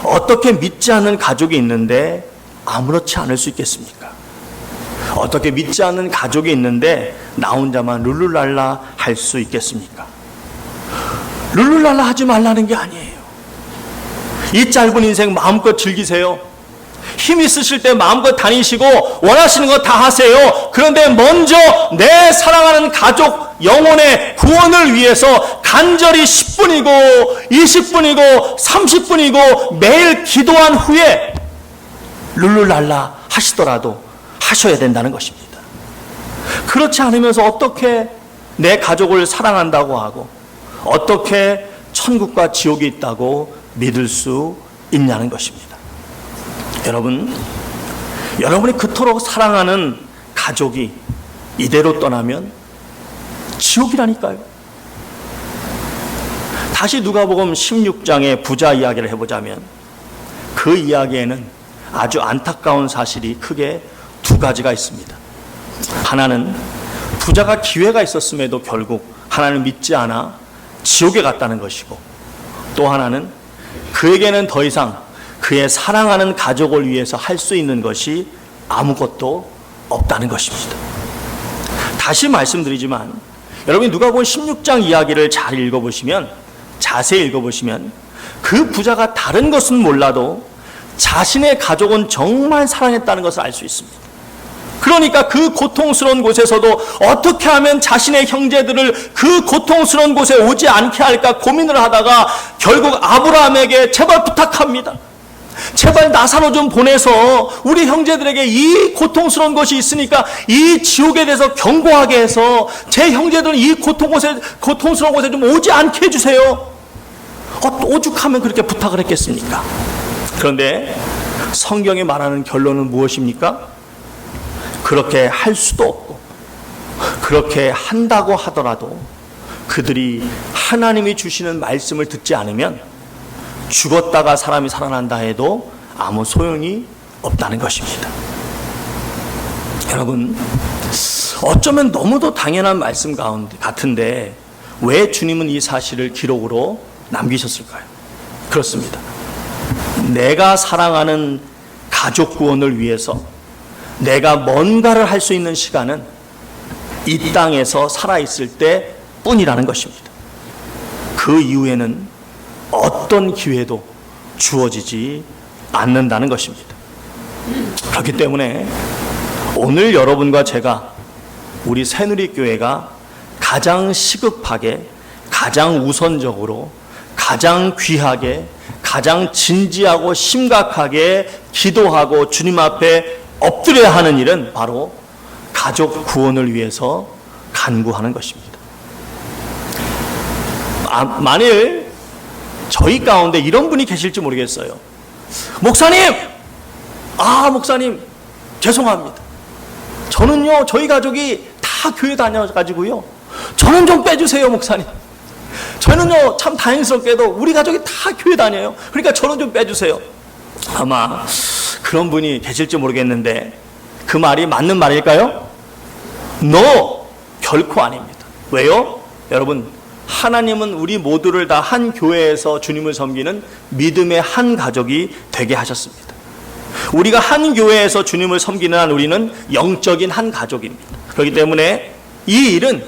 어떻게 믿지 않는 가족이 있는데 아무렇지 않을 수 있겠습니까? 어떻게 믿지 않는 가족이 있는데 나 혼자만 룰루랄라 할 수 있겠습니까? 룰루랄라 하지 말라는 게 아니에요. 이 짧은 인생 마음껏 즐기세요. 힘 있으실 때 마음껏 다니시고 원하시는 거 다 하세요. 그런데 먼저 내 사랑하는 가족 영혼의 구원을 위해서 간절히 10분이고 20분이고 30분이고 매일 기도한 후에 룰루랄라 하시더라도 하셔야 된다는 것입니다. 그렇지 않으면서 어떻게 내 가족을 사랑한다고 하고 어떻게 천국과 지옥이 있다고 믿을 수 있냐는 것입니다. 여러분, 여러분이 그토록 사랑하는 가족이 이대로 떠나면 지옥이라니까요. 다시 누가복음 16장의 부자 이야기를 해보자면 그 이야기에는 아주 안타까운 사실이 크게 두 가지가 있습니다. 하나는 부자가 기회가 있었음에도 결국 하나님을 믿지 않아 지옥에 갔다는 것이고, 또 하나는 그에게는 더 이상 그의 사랑하는 가족을 위해서 할 수 있는 것이 아무것도 없다는 것입니다. 다시 말씀드리지만 여러분이 누가복음 16장 이야기를 잘 읽어보시면, 자세히 읽어보시면 그 부자가 다른 것은 몰라도 자신의 가족은 정말 사랑했다는 것을 알 수 있습니다. 그러니까 그 고통스러운 곳에서도 어떻게 하면 자신의 형제들을 그 고통스러운 곳에 오지 않게 할까 고민을 하다가 결국 아브라함에게 제발 부탁합니다. 제발 나사로 좀 보내서 우리 형제들에게 이 고통스러운 것이 있으니까 이 지옥에 대해서 경고하게 해서 제 형제들은 이 고통스러운 곳에 좀 오지 않게 해주세요. 오죽하면 그렇게 부탁을 했겠습니까? 그런데 성경이 말하는 결론은 무엇입니까? 그렇게 할 수도 없고 그렇게 한다고 하더라도 그들이 하나님이 주시는 말씀을 듣지 않으면 죽었다가 사람이 살아난다 해도 아무 소용이 없다는 것입니다. 여러분, 어쩌면 너무도 당연한 말씀 같은데 왜 주님은 이 사실을 기록으로 남기셨을까요? 그렇습니다. 내가 사랑하는 가족 구원을 위해서 내가 뭔가를 할 수 있는 시간은 이 땅에서 살아있을 때 뿐이라는 것입니다. 그 이후에는 어떤 기회도 주어지지 않는다는 것입니다. 그렇기 때문에 오늘 여러분과 제가 우리 새누리교회가 가장 시급하게, 가장 우선적으로, 가장 귀하게, 가장 진지하고 심각하게 기도하고 주님 앞에 엎드려야 하는 일은 바로 가족 구원을 위해서 간구하는 것입니다. 만일 저희 가운데 이런 분이 계실지 모르겠어요. 목사님! 목사님, 죄송합니다. 저는요, 저희 가족이 다 교회 다녀가지고요. 저는 좀 빼주세요, 목사님. 저는요, 참 다행스럽게도 우리 가족이 다 교회 다녀요. 그러니까 저는 좀 빼주세요. 아마 그런 분이 계실지 모르겠는데 그 말이 맞는 말일까요? No! 결코 아닙니다. 왜요? 여러분, 하나님은 우리 모두를 다 한 교회에서 주님을 섬기는 믿음의 한 가족이 되게 하셨습니다. 우리가 한 교회에서 주님을 섬기는 한 우리는 영적인 한 가족입니다. 그렇기 때문에 이 일은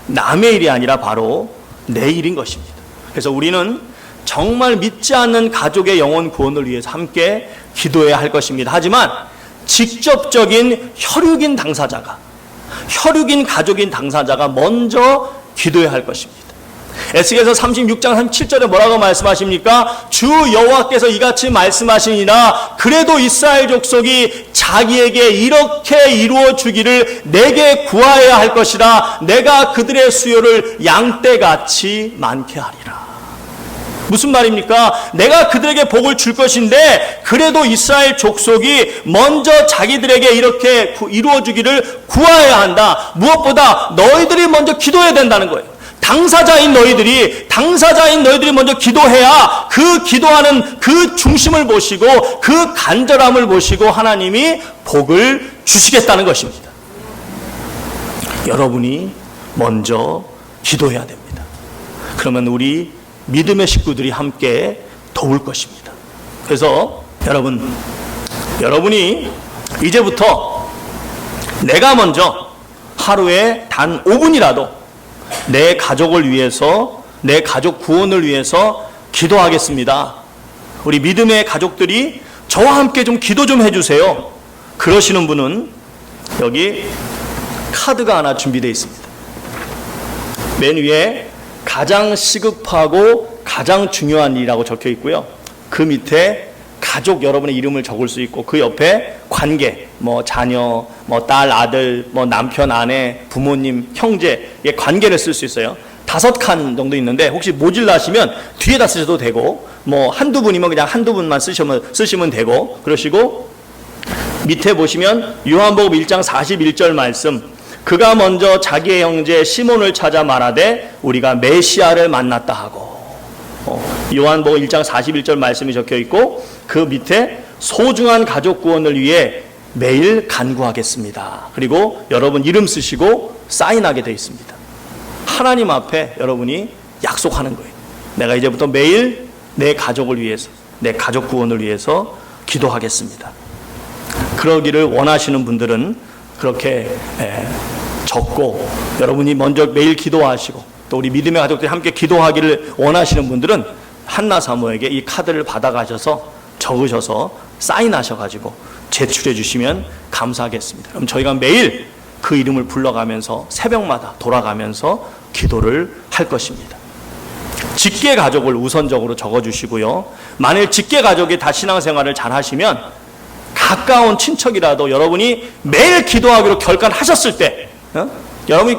남의 일이 아니라 바로 내 일인 것입니다. 그래서 우리는 정말 믿지 않는 가족의 영혼 구원을 위해서 함께 기도해야 할 것입니다. 하지만 직접적인 혈육인 당사자가, 혈육인 가족인 당사자가 먼저 기도해야 할 것입니다. 에스겔서 36장 37절에 뭐라고 말씀하십니까? 주 여호와께서 이같이 말씀하시니라 그래도 이스라엘 족속이 자기에게 이렇게 이루어 주기를 내게 구하여야 할 것이라 내가 그들의 수요를 양떼같이 많게 하리라. 무슨 말입니까? 내가 그들에게 복을 줄 것인데 그래도 이스라엘 족속이 먼저 자기들에게 이렇게 이루어 주기를 구하여야 한다. 무엇보다 너희들이 먼저 기도해야 된다는 거예요. 당사자인 너희들이 먼저 기도해야 그 기도하는 그 중심을 보시고 그 간절함을 보시고 하나님이 복을 주시겠다는 것입니다. 여러분이 먼저 기도해야 됩니다. 그러면 우리 믿음의 식구들이 함께 도울 것입니다. 그래서 여러분이 이제부터 내가 먼저 하루에 단 5분이라도 내 가족을 위해서, 내 가족 구원을 위해서 기도하겠습니다. 우리 믿음의 가족들이 저와 함께 좀 기도 좀 해주세요. 그러시는 분은 여기 카드가 하나 준비되어 있습니다. 맨 위에 가장 시급하고 가장 중요한 일이라고 적혀 있고요. 그 밑에 가족 여러분의 이름을 적을 수 있고 그 옆에 관계, 자녀, 딸, 아들, 남편, 아내, 부모님, 형제의 관계를 쓸 수 있어요. 5칸 정도 있는데 혹시 모질라시면 뒤에다 쓰셔도 되고 한두 분이면 그냥 한두 분만 쓰시면 되고 그러시고 밑에 보시면 요한복음 1장 41절 말씀 그가 먼저 자기의 형제 시몬을 찾아 말하되 우리가 메시아를 만났다 하고 요한복음 1장 41절 말씀이 적혀 있고 그 밑에 소중한 가족 구원을 위해 매일 간구하겠습니다. 그리고 여러분 이름 쓰시고 사인하게 되어 있습니다. 하나님 앞에 여러분이 약속하는 거예요. 내가 이제부터 매일 내 가족을 위해서, 내 가족 구원을 위해서 기도하겠습니다. 그러기를 원하시는 분들은 그렇게 적고 여러분이 먼저 매일 기도하시고 또 우리 믿음의 가족들이 함께 기도하기를 원하시는 분들은 한나 사모에게 이 카드를 받아가셔서 적으셔서 사인하셔가지고 제출해 주시면 감사하겠습니다. 그럼 저희가 매일 그 이름을 불러가면서 새벽마다 돌아가면서 기도를 할 것입니다. 직계 가족을 우선적으로 적어주시고요. 만일 직계 가족이 다 신앙생활을 잘 하시면 가까운 친척이라도 여러분이 매일 기도하기로 결단하셨을 때 여러분이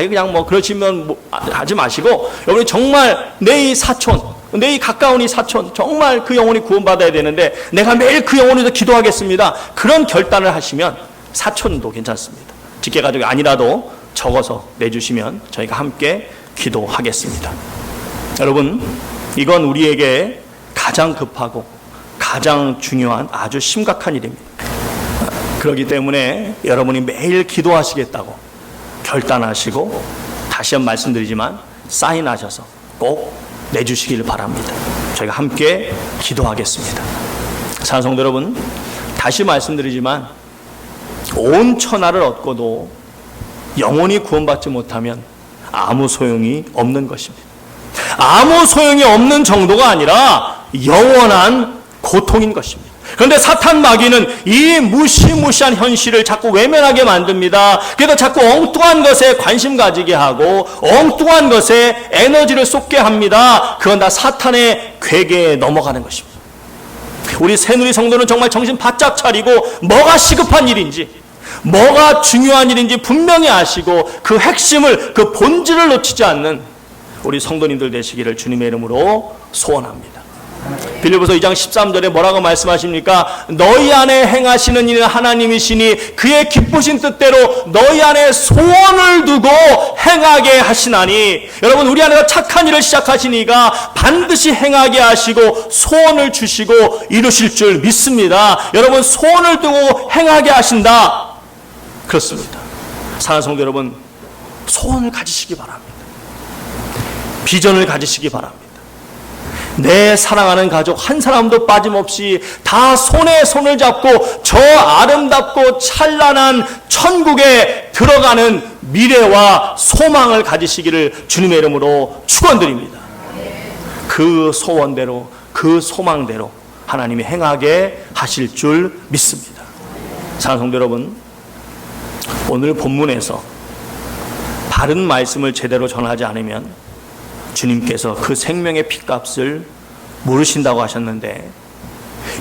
그냥 그러시면 하지 마시고 여러분이 정말 내 이 사촌, 내 이 가까운 이 사촌 정말 그 영혼이 구원받아야 되는데 내가 매일 그 영혼을 위해서 기도하겠습니다. 그런 결단을 하시면 사촌도 괜찮습니다. 직계가족이 아니라도 적어서 내주시면 저희가 함께 기도하겠습니다. 여러분 이건 우리에게 가장 급하고 가장 중요한 아주 심각한 일입니다. 그렇기 때문에 여러분이 매일 기도하시겠다고 결단하시고 다시 한번 말씀드리지만 사인하셔서 꼭 내주시기를 바랍니다. 저희가 함께 기도하겠습니다. 사랑하는 성도 여러분, 다시 말씀드리지만 온 천하를 얻고도 영원히 구원받지 못하면 아무 소용이 없는 것입니다. 아무 소용이 없는 정도가 아니라 영원한 고통인 것입니다. 그런데 사탄 마귀는 이 무시무시한 현실을 자꾸 외면하게 만듭니다. 그래서 자꾸 엉뚱한 것에 관심 가지게 하고 엉뚱한 것에 에너지를 쏟게 합니다. 그건 다 사탄의 괴계에 넘어가는 것입니다. 우리 새누리 성도는 정말 정신 바짝 차리고 뭐가 시급한 일인지, 뭐가 중요한 일인지 분명히 아시고 그 핵심을, 그 본질을 놓치지 않는 우리 성도님들 되시기를 주님의 이름으로 소원합니다. 빌립보서 2장 13절에 뭐라고 말씀하십니까? 너희 안에 행하시는 이는 하나님이시니 그의 기쁘신 뜻대로 너희 안에 소원을 두고 행하게 하시나니. 여러분, 우리 안에서 착한 일을 시작하신 이가 반드시 행하게 하시고 소원을 주시고 이루실 줄 믿습니다. 여러분, 소원을 두고 행하게 하신다. 그렇습니다. 사랑하는 성도 여러분, 소원을 가지시기 바랍니다. 비전을 가지시기 바랍니다. 내 사랑하는 가족 한 사람도 빠짐없이 다 손에 손을 잡고 저 아름답고 찬란한 천국에 들어가는 미래와 소망을 가지시기를 주님의 이름으로 축원드립니다. 그 소원대로, 그 소망대로 하나님이 행하게 하실 줄 믿습니다. 사랑하는 성도 여러분, 오늘 본문에서 바른 말씀을 제대로 전하지 않으면 주님께서 그 생명의 핏값을 물으신다고 하셨는데,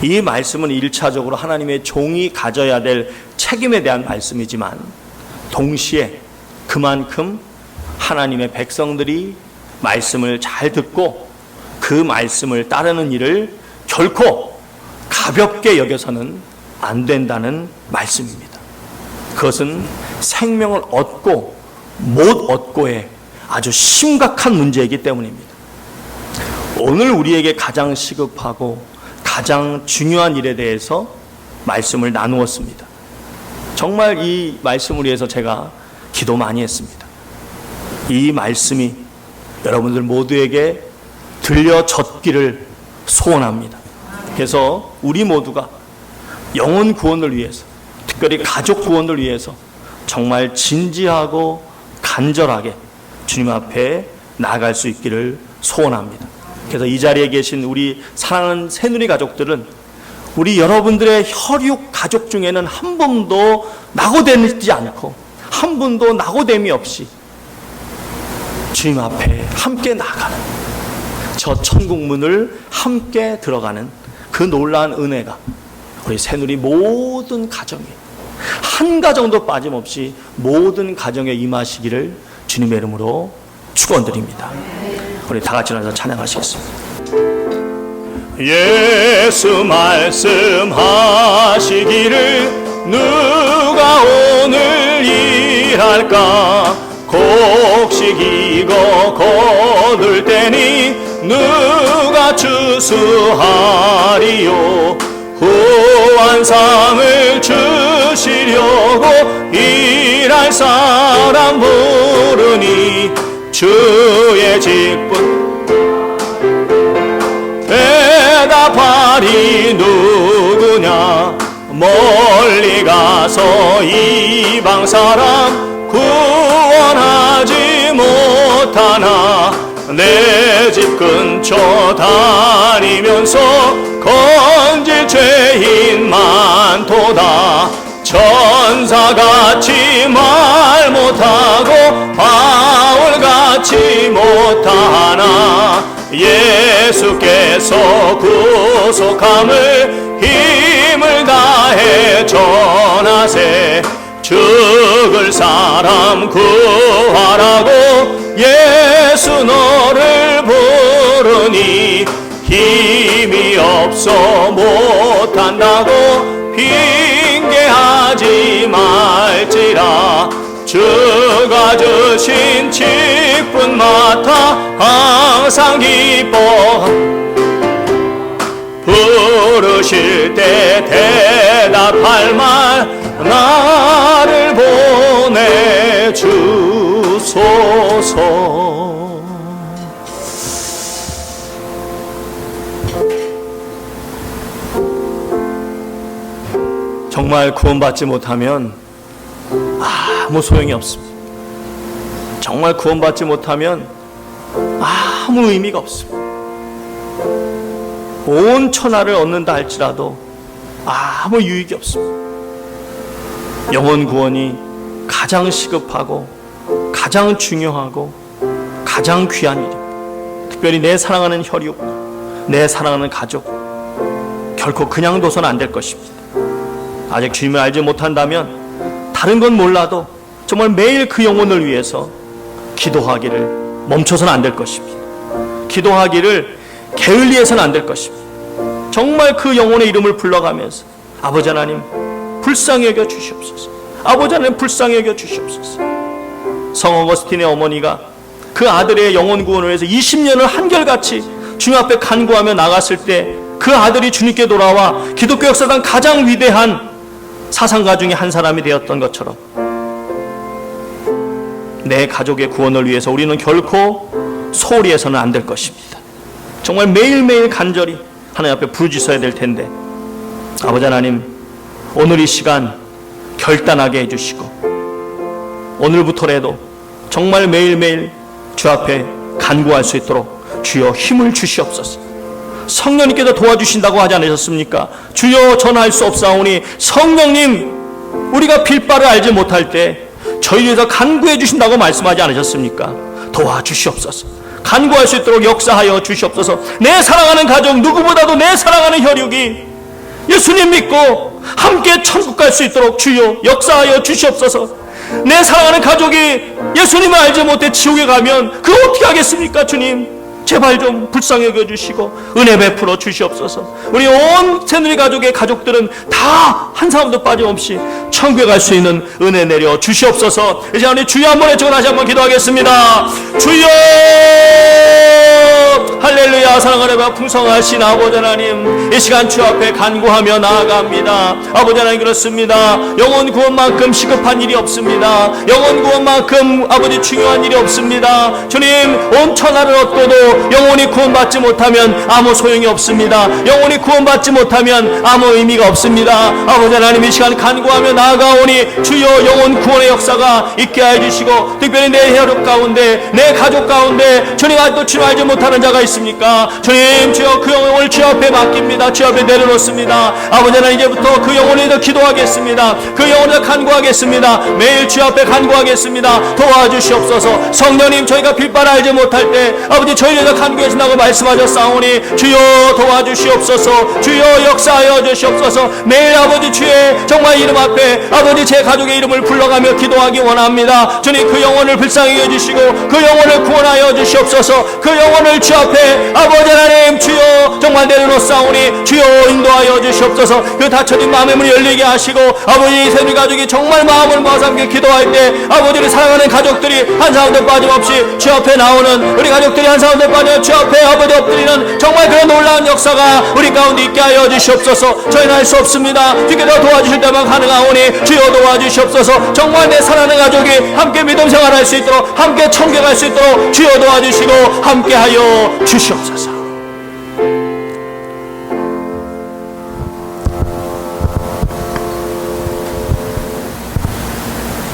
이 말씀은 1차적으로 하나님의 종이 가져야 될 책임에 대한 말씀이지만 동시에 그만큼 하나님의 백성들이 말씀을 잘 듣고 그 말씀을 따르는 일을 결코 가볍게 여겨서는 안 된다는 말씀입니다. 그것은 생명을 얻고 못 얻고의 아주 심각한 문제이기 때문입니다. 오늘 우리에게 가장 시급하고 가장 중요한 일에 대해서 말씀을 나누었습니다. 정말 이 말씀을 위해서 제가 기도 많이 했습니다. 이 말씀이 여러분들 모두에게 들려졌기를 소원합니다. 그래서 우리 모두가 영혼 구원을 위해서, 특별히 가족 구원을 위해서 정말 진지하고 간절하게 주님 앞에 나아갈 수 있기를 소원합니다. 그래서 이 자리에 계신 우리 사랑하는 새누리 가족들은 우리 여러분들의 혈육 가족 중에는 한 분도 낙오되지 않고 한 분도 낙오됨이 없이 주님 앞에 함께 나아가는, 저 천국문을 함께 들어가는 그 놀라운 은혜가 우리 새누리 모든 가정에 한 가정도 빠짐없이 모든 가정에 임하시기를 주님의 이름으로 축원드립니다. 우리 다 같이 나서 찬양하시겠습니다. 예수 말씀하시기를 누가 오늘 일할까? 곡식이고 거둘 때니 누가 추수하리요? 후한상을 주시려고 일할 사람 부르니 주의 직분 대답하리 누구냐? 멀리 가서 이방 사람 구원하지 못하나 내 집 근처 다니면서 건질 죄인 많도다. 천사같이 말 못하고 바울같이 못하나 예수께서 구속함을 힘을 다해 전하세. 죽을 사람 구하라고 예수 너를 부르니 힘이 없어 못한다고 핑계하지 말지라. 주가 주신 직분 맡아 항상 기뻐 부르실 때 대답할 말 나를 보내주소서. 정말 구원받지 못하면 아무 소용이 없습니다. 정말 구원받지 못하면 아무 의미가 없습니다. 온 천하를 얻는다 할지라도 아무 유익이 없습니다. 영혼 구원이 가장 시급하고 가장 중요하고 가장 귀한 일입니다. 특별히 내 사랑하는 혈육, 내 사랑하는 가족, 결코 그냥 둬서는 안 될 것입니다. 아직 주님을 알지 못한다면 다른 건 몰라도 정말 매일 그 영혼을 위해서 기도하기를 멈춰서는 안 될 것입니다. 기도하기를 게을리해서는 안 될 것입니다. 정말 그 영혼의 이름을 불러가면서 아버지 하나님 불쌍히 여겨 주시옵소서. 아버지 하나님 불쌍히 여겨 주시옵소서. 성 어거스틴의 어머니가 그 아들의 영혼 구원을 위해서 20년을 한결같이 주님 앞에 간구하며 나갔을 때 그 아들이 주님께 돌아와 기독교 역사상 가장 위대한 사상가 중에 한 사람이 되었던 것처럼 내 가족의 구원을 위해서 우리는 결코 소홀히 해서는 안 될 것입니다. 정말 매일매일 간절히 하나님 앞에 부르짖어야 될 텐데 아버지 하나님 오늘 이 시간 결단하게 해주시고 오늘부터라도 정말 매일매일 주 앞에 간구할 수 있도록 주여 힘을 주시옵소서. 성령님께서 도와주신다고 하지 않으셨습니까? 주여 전할 수 없사오니 성령님 우리가 빌 바를 알지 못할 때 저희 위해서 간구해 주신다고 말씀하지 않으셨습니까? 도와주시옵소서. 간구할 수 있도록 역사하여 주시옵소서. 내 사랑하는 가족 누구보다도 내 사랑하는 혈육이 예수님 믿고 함께 천국 갈 수 있도록 주여 역사하여 주시옵소서. 내 사랑하는 가족이 예수님을 알지 못해 지옥에 가면 그거 어떻게 하겠습니까? 주님 제발 좀 불쌍히 여겨주시고 은혜 베풀어 주시옵소서. 우리 온 새누리 가족의 가족들은 다 한 사람도 빠짐없이 천국에 갈 수 있는 은혜 내려 주시옵소서. 이제 우리 주여 한번 외치고 다시 한번 기도하겠습니다. 주여 할렐루야. 사랑하는 풍성하신 아버지 하나님 이 시간 주 앞에 간구하며 나아갑니다. 아버지 하나님 그렇습니다. 영혼 구원만큼 시급한 일이 없습니다. 영혼 구원만큼 아버지 중요한 일이 없습니다. 주님 온 천하를 얻고도 영혼이 구원받지 못하면 아무 소용이 없습니다. 영혼이 구원받지 못하면 아무 의미가 없습니다. 아버지 하나님 이 시간 간구하며 나아가오니 주여 영혼 구원의 역사가 있게 해주시고 특별히 내 혈육 가운데 내 가족 가운데 주님 아직도 주님 알지 못하는 자가 있습니까? 주님 주여 그 영혼을 주 앞에 맡깁니다. 주 앞에 내려놓습니다. 아버지 하나님 이제부터 그 영혼에 대해 기도하겠습니다. 그 영혼에 대해 간구하겠습니다. 매일 주 앞에 간구하겠습니다. 도와주시옵소서. 성령님 저희가 빌 바를 알지 못할 때 아버지 저희에 대해 간구하신다고 말씀하셨사오니 주여 도와주시옵소서. 주여 역사하여 주시옵소서. 매일 아버지 주의 정말 이름 앞에 아버지 제 가족의 이름을 불러가며 기도하기 원합니다. 주님 그 영혼을 불쌍히 여주시고 그 영혼을 구원하여 주시옵소서. 그 영혼을 주 앞에 아버지 하나님 주여 정말 내려놓사오니 주여 인도하여 주시옵소서. 그 닫혀진 마음의 문을 열리게 하시고 아버지 새누리 가족이 정말 마음을 모아서 함께 기도할 때 아버지를 사랑하는 가족들이 한 사람도 빠짐없이 주 앞에 나오는 우리 가족들이 한 사람도 빠져 주 앞에 아버지 엎드리는 정말 그런 놀라운 역사가 우리 가운데 있게 하여 주시옵소서. 저희는 할 수 없습니다. 주께서 도와주실 때만 가능하오니 주여 도와주시옵소서. 정말 내 사랑하는 가족이 함께 믿음 생활할 수 있도록 함께 천국에 갈 수 있도록 주여 도와주시고 함께 하여 주시옵소서.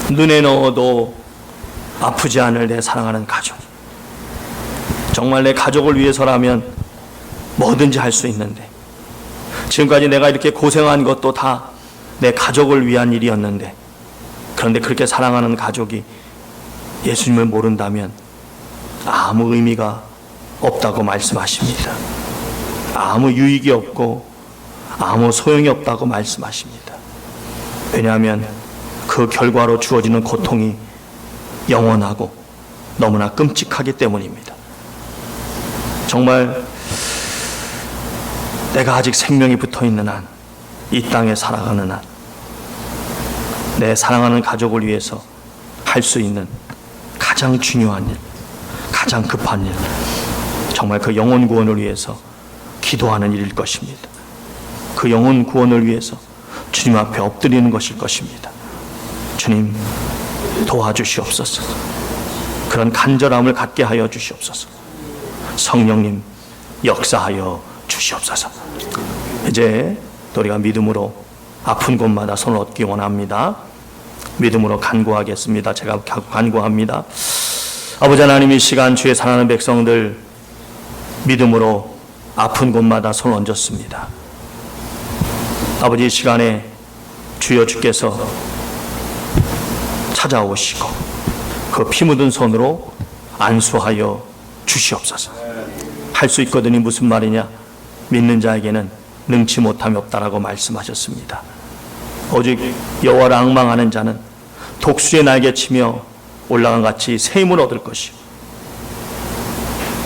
눈에 넣어도 아프지 않을 내 사랑하는 가족, 정말 내 가족을 위해서라면 뭐든지 할 수 있는데 지금까지 내가 이렇게 고생한 것도 다 내 가족을 위한 일이었는데 그런데 그렇게 사랑하는 가족이 예수님을 모른다면 아무 의미가 없다고 말씀하십니다. 아무 유익이 없고 아무 소용이 없다고 말씀하십니다. 왜냐하면 그 결과로 주어지는 고통이 영원하고 너무나 끔찍하기 때문입니다. 정말 내가 아직 생명이 붙어있는 한, 이 땅에 살아가는 한, 내 사랑하는 가족을 위해서 할 수 있는 가장 중요한 일, 가장 급한 일, 정말 그 영혼 구원을 위해서 기도하는 일일 것입니다. 그 영혼 구원을 위해서 주님 앞에 엎드리는 것일 것입니다. 주님 도와주시옵소서. 그런 간절함을 갖게 하여 주시옵소서. 성령님 역사하여 주시옵소서. 이제 우리가 믿음으로 아픈 곳마다 손을 얻기 원합니다. 믿음으로 간구하겠습니다. 제가 간구합니다. 아버지 하나님, 이 시간 주의 사랑하는 백성들 믿음으로 아픈 곳마다 손을 얹었습니다. 아버지, 이 시간에 주여 주께서 찾아오시고 그 피 묻은 손으로 안수하여 주시옵소서. 할 수 있거든이 무슨 말이냐? 믿는 자에게는 능치 못함이 없다라고 말씀하셨습니다. 오직 여호와를 앙망하는 자는 독수리의 날개 치며 올라간 같이 새 힘을 얻을 것이요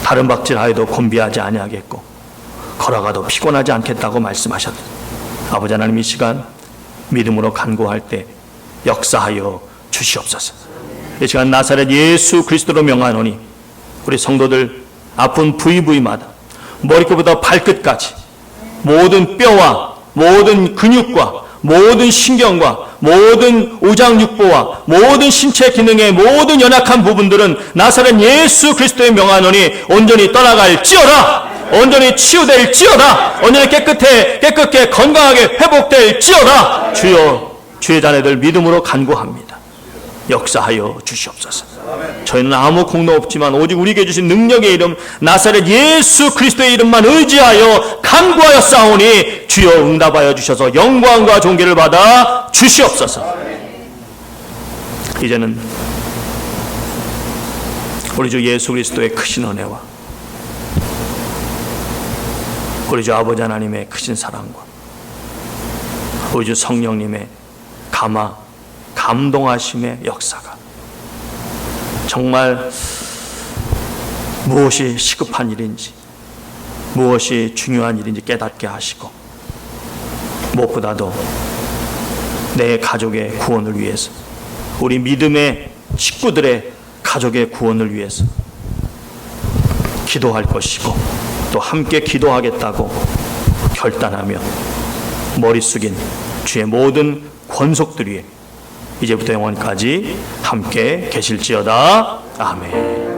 다른 박질하여도 곤비하지 아니하겠고 걸어가도 피곤하지 않겠다고 말씀하셨다. 아버지 하나님, 이 시간 믿음으로 간구할 때 역사하여 주시옵소서. 이 시간 나사렛 예수 그리스도로 명하노니 우리 성도들 아픈 부위부위마다 머리끝부터 발끝까지 모든 뼈와 모든 근육과 모든 신경과 모든 우장육부와 모든 신체 기능의 모든 연약한 부분들은 나사렛 예수 그리스도의 명하노니 온전히 떠나갈지어다. 온전히 치유될지어다. 온전히 깨끗게 건강하게 회복될지어다. 주여, 주의 자녀들 믿음으로 간구합니다. 역사하여 주시옵소서. 저희는 아무 공로 없지만 오직 우리에게 주신 능력의 이름 나사렛 예수 그리스도의 이름만 의지하여 간구하여 싸우니 주여 응답하여 주셔서 영광과 존귀를 받아 주시옵소서. 이제는 우리 주 예수 그리스도의 크신 은혜와 우리 주 아버지 하나님의 크신 사랑과 우리 주 성령님의 감동하심의 역사가 정말 무엇이 시급한 일인지 무엇이 중요한 일인지 깨닫게 하시고 무엇보다도 내 가족의 구원을 위해서 우리 믿음의 식구들의 가족의 구원을 위해서 기도할 것이고 또 함께 기도하겠다고 결단하며 머리 숙인 주의 모든 권속들 위에 이제부터 영원까지 함께 계실지어다. 아멘.